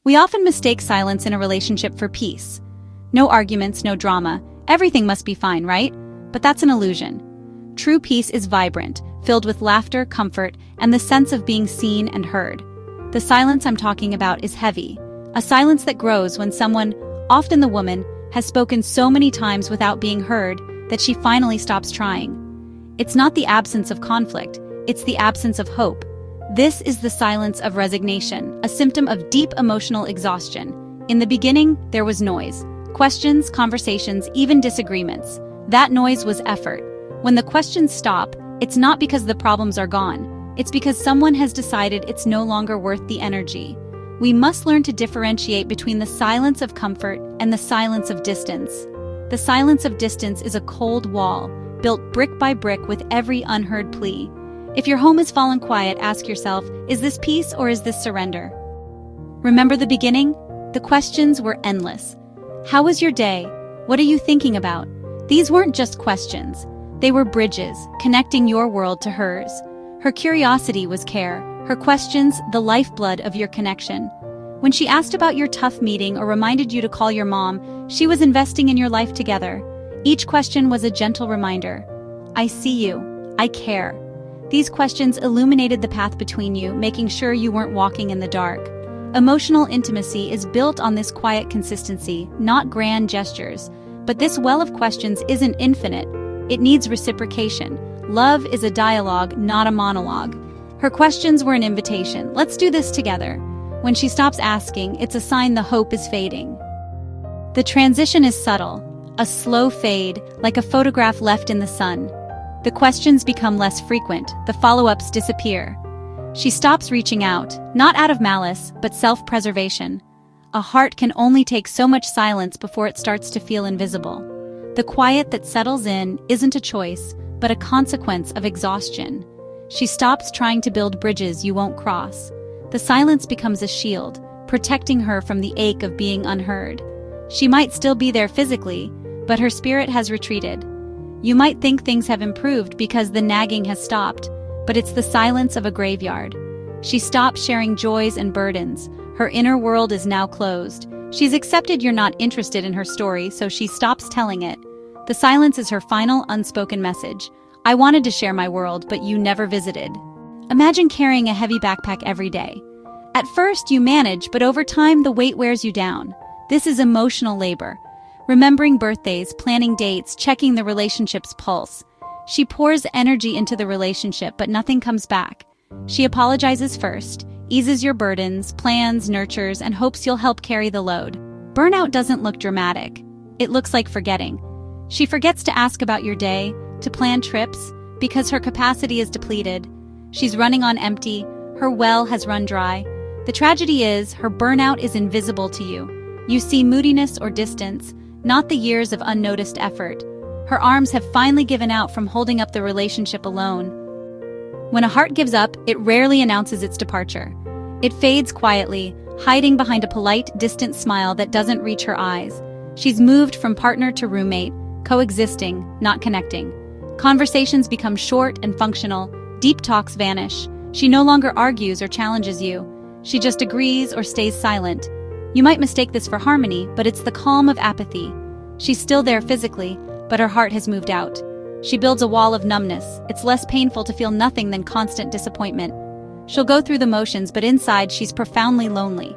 We often mistake silence in a relationship for peace. No arguments, no drama, everything must be fine, right? But that's an illusion. True peace is vibrant, filled with laughter, comfort, and the sense of being seen and heard. The silence I'm talking about is heavy, a silence that grows when someone, often the woman, has spoken so many times without being heard that she finally stops trying. It's not the absence of conflict, it's the absence of hope. This is the silence of resignation, a symptom of deep emotional exhaustion. In the beginning, there was noise. Questions, conversations, even disagreements. That noise was effort. When the questions stop, it's not because the problems are gone. It's because someone has decided it's no longer worth the energy. We must learn to differentiate between the silence of comfort and the silence of distance. The silence of distance is a cold wall, built brick by brick with every unheard plea. If your home has fallen quiet, ask yourself, is this peace or is this surrender? Remember the beginning? The questions were endless. How was your day? What are you thinking about? These weren't just questions. They were bridges, connecting your world to hers. Her curiosity was care. Her questions, the lifeblood of your connection. When she asked about your tough meeting or reminded you to call your mom, she was investing in your life together. Each question was a gentle reminder. I see you. I care. These questions illuminated the path between you, making sure you weren't walking in the dark. Emotional intimacy is built on this quiet consistency, not grand gestures. But this well of questions isn't infinite. It needs reciprocation. Love is a dialogue, not a monologue. Her questions were an invitation. Let's do this together. When she stops asking, it's a sign the hope is fading. The transition is subtle, a slow fade, like a photograph left in the sun. The questions become less frequent, the follow-ups disappear. She stops reaching out, not out of malice, but self-preservation. A heart can only take so much silence before it starts to feel invisible. The quiet that settles in isn't a choice, but a consequence of exhaustion. She stops trying to build bridges you won't cross. The silence becomes a shield, protecting her from the ache of being unheard. She might still be there physically, but her spirit has retreated. You might think things have improved because the nagging has stopped, but it's the silence of a graveyard. She stops sharing joys and burdens. Her inner world is now closed. She's accepted you're not interested in her story, so she stops telling it. The silence is her final unspoken message. I wanted to share my world, but you never visited. Imagine carrying a heavy backpack every day. At first, you manage, but over time, the weight wears you down. This is emotional labor. Remembering birthdays, planning dates, checking the relationship's pulse. She pours energy into the relationship, but nothing comes back. She apologizes first, eases your burdens, plans, nurtures, and hopes you'll help carry the load. Burnout doesn't look dramatic. It looks like forgetting. She forgets to ask about your day, to plan trips, because her capacity is depleted. She's running on empty. Her well has run dry. The tragedy is, her burnout is invisible to you. You see moodiness or distance, not the years of unnoticed effort. Her arms have finally given out from holding up the relationship alone. When a heart gives up, it rarely announces its departure. It fades quietly, hiding behind a polite, distant smile that doesn't reach her eyes. She's moved from partner to roommate, coexisting, not connecting. Conversations become short and functional. Deep talks vanish. She no longer argues or challenges you. She just agrees or stays silent. You might mistake this for harmony, but it's the calm of apathy. She's still there physically, but her heart has moved out. She builds a wall of numbness. It's less painful to feel nothing than constant disappointment. She'll go through the motions, but inside she's profoundly lonely.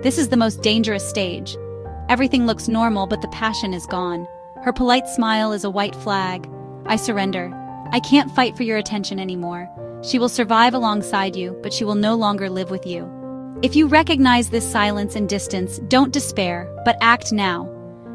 This is the most dangerous stage. Everything looks normal, but the passion is gone. Her polite smile is a white flag. I surrender. I can't fight for your attention anymore. She will survive alongside you, but she will no longer live with you. If you recognize this silence and distance, don't despair, but act now.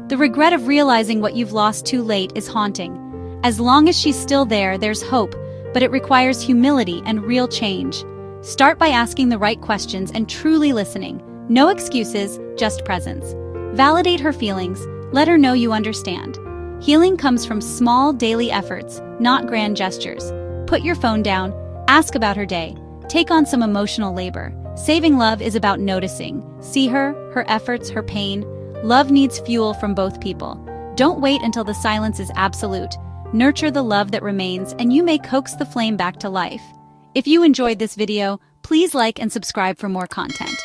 The regret of realizing what you've lost too late is haunting. As long as she's still there, there's hope, but it requires humility and real change. Start by asking the right questions and truly listening. No excuses, just presence. Validate her feelings. Let her know you understand. Healing comes from small daily efforts, not grand gestures. Put your phone down, ask about her day, take on some emotional labor. Saving love is about noticing. See her, her efforts, her pain. Love needs fuel from both people. Don't wait until the silence is absolute. Nurture the love that remains, and you may coax the flame back to life. If you enjoyed this video, please like and subscribe for more content.